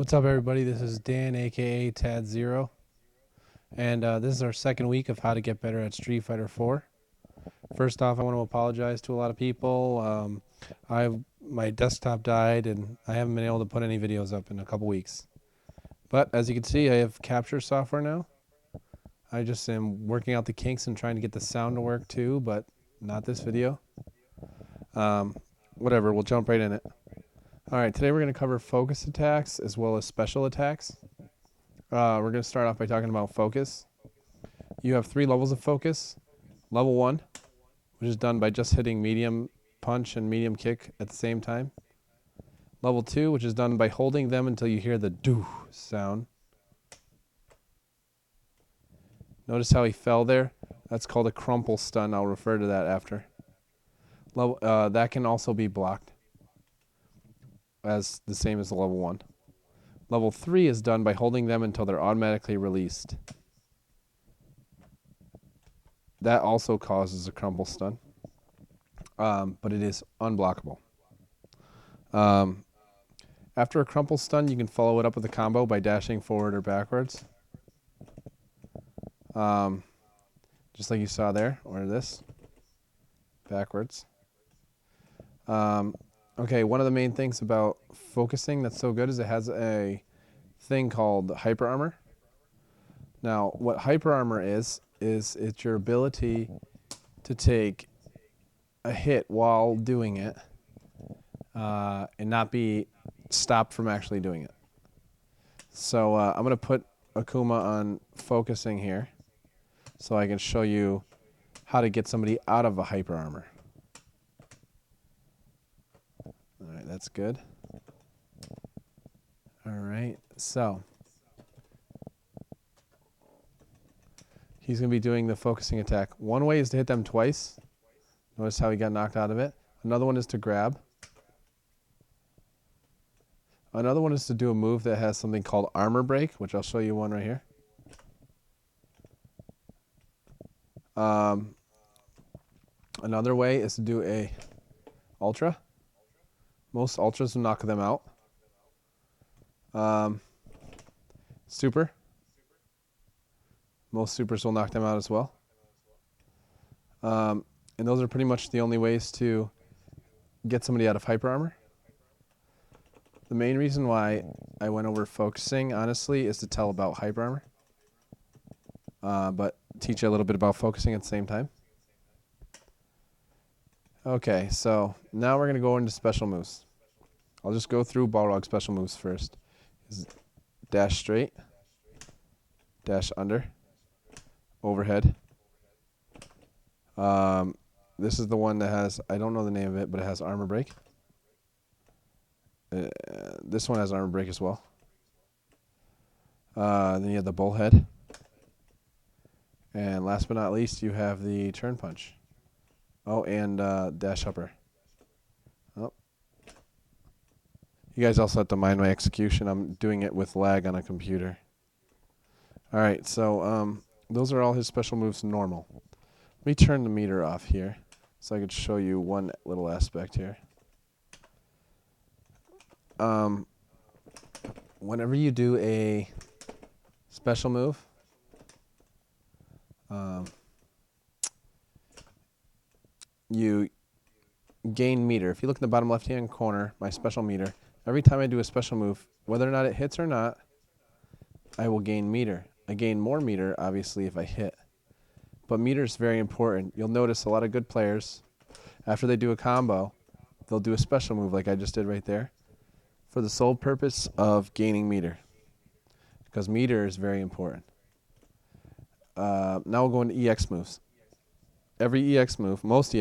What's up, everybody? This is Dan, aka Tad Zero, and this is our second week of how to get better at Street Fighter 4. First off, I want to apologize to a lot of people. My desktop died, and I haven't been able to put any videos up in a couple weeks. But as you can see, I have capture software now. I just am working out the kinks and trying to get the sound to work too, but not this video. Whatever, we'll jump right in it. Alright, today we're going to cover focus attacks as well as special attacks. We're going to start off by talking about focus. You have 3 levels of focus. Level 1, which is done by just hitting medium punch and medium kick at the same time. Level 2, which is done by holding them until you hear the doo sound. Notice how he fell there? That's called a crumple stun. I'll refer to that after. That can also be blocked, as the same as level 1. Level 3 is done by holding them until they're automatically released. That also causes a crumple stun, but it is unblockable. After a crumple stun, you can follow it up with a combo by dashing forward or backwards. Just like you saw there, or this. Backwards. Okay, one of the main things about focusing that's so good is it has a thing called hyper armor. Now, what hyper armor is it's your ability to take a hit while doing it and not be stopped from actually doing it. So I'm going to put Akuma on focusing here so I can show you how to get somebody out of a hyper armor. Alright, that's good. Alright, so he's going to be doing the focusing attack. One way is to hit them twice. Notice how he got knocked out of it. Another one is to grab. Another one is to do a move that has something called armor break, which I'll show you one right here. Another way is to do a ultra. Most ultras will knock them out. Super. Most supers will knock them out as well. And those are pretty much the only ways to get somebody out of hyper armor. The main reason why I went over focusing, honestly, is to tell about hyper armor. But teach you a little bit about focusing at the same time. Okay, so now we're going to go into special moves. I'll just go through Balrog special moves first. Dash straight, dash under, overhead. This is the one that has, I don't know the name of it, but it has armor break. This one has armor break as well. Then you have the bullhead. And last but not least, you have the turn punch. Oh, and dash upper. Oh. You guys also have to mind my execution. I'm doing it with lag on a computer. Alright, so those are all his special moves normal. Let me turn the meter off here so I could show you one little aspect here. Whenever you do a special move, you gain meter. If you look in the bottom left-hand corner, my special meter, every time I do a special move, whether or not it hits or not, I will gain meter. I gain more meter, obviously, if I hit. But meter is very important. You'll notice a lot of good players, after they do a combo, they'll do a special move like I just did right there, for the sole purpose of gaining meter. Because meter is very important. Now we'll go into EX moves. Every EX move, most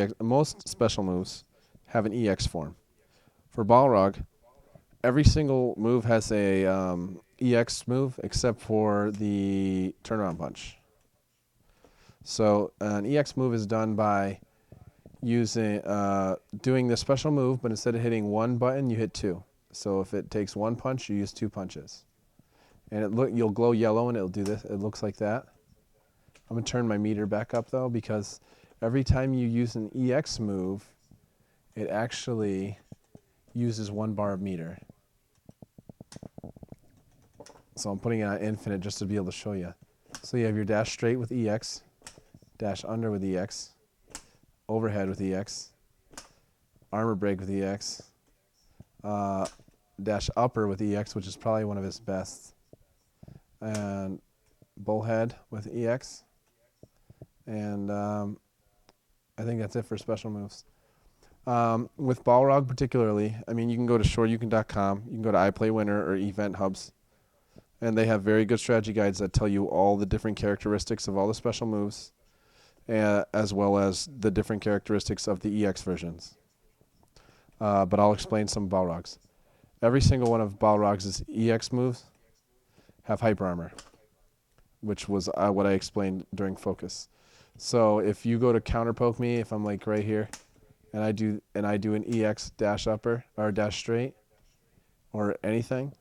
special moves have an EX form. For Balrog, every single move has a EX move except for the turnaround punch. So an EX move is done by using doing the special move, but instead of hitting one button, you hit 2. So if it takes 1 punch, you use 2 punches. And you'll glow yellow and it'll do this. It looks like that. I'm going to turn my meter back up though, because every time you use an EX move, it actually uses 1 bar of meter. So I'm putting it on infinite just to be able to show you. So you have your dash straight with EX, dash under with EX, overhead with EX, armor break with EX, dash upper with EX, which is probably one of his best, and bullhead with EX, and I think that's it for special moves. With Balrog particularly, I mean, you can go to shoryuken.com, you can go to iPlayWinner or Event Hubs, and they have very good strategy guides that tell you all the different characteristics of all the special moves, as well as the different characteristics of the EX versions. But I'll explain some Balrogs. Every single one of Balrog's EX moves have hyper armor, which was what I explained during focus. So if you go to counter poke me, if I'm like right here, and I do an EX dash upper or dash straight or anything,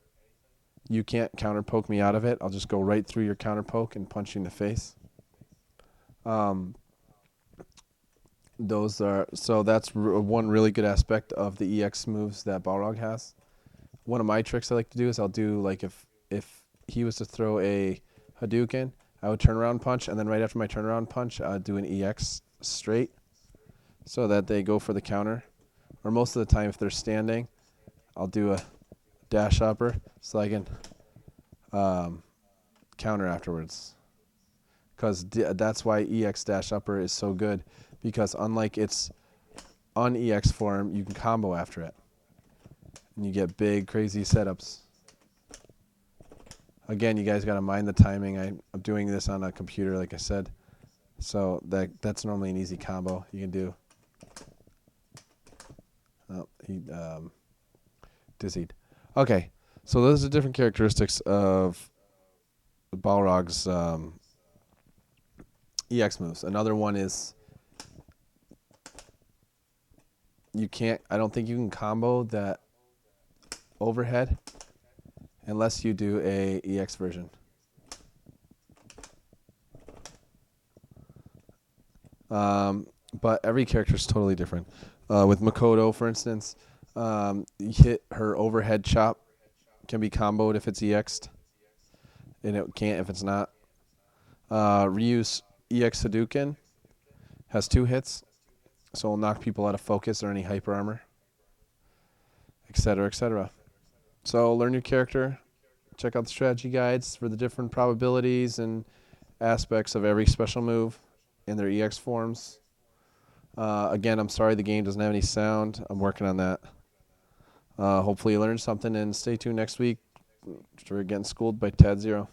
you can't counter poke me out of it. I'll just go right through your counter poke and punch you in the face. So that's one really good aspect of the EX moves that Balrog has. One of my tricks I like to do is I'll do, like, if he was to throw a Hadouken, I would turn around punch, and then right after my turnaround punch, I would do an EX straight so that they go for the counter. Or most of the time, if they're standing, I'll do a dash upper so I can counter afterwards. Because that's why EX dash upper is so good, because unlike its un-EX form, you can combo after it. And you get big, crazy setups. Again, you guys got to mind the timing. I'm doing this on a computer, like I said. So that's normally an easy combo you can do. Oh, he dizzied. Okay, so those are different characteristics of Balrog's EX moves. Another one is I don't think you can combo that overhead unless you do a EX version. But every character is totally different. With Makoto, for instance, you hit her overhead chop can be comboed if it's EX'd, and it can't if it's not. Ryu's EX Hadouken has 2 hits, so it'll knock people out of focus or any hyper armor, etc., etc. So learn your character, check out the strategy guides for the different probabilities and aspects of every special move in their EX forms. Again, I'm sorry the game doesn't have any sound. I'm working on that. Hopefully you learned something, and stay tuned next week. We're getting schooled by Tad Zero.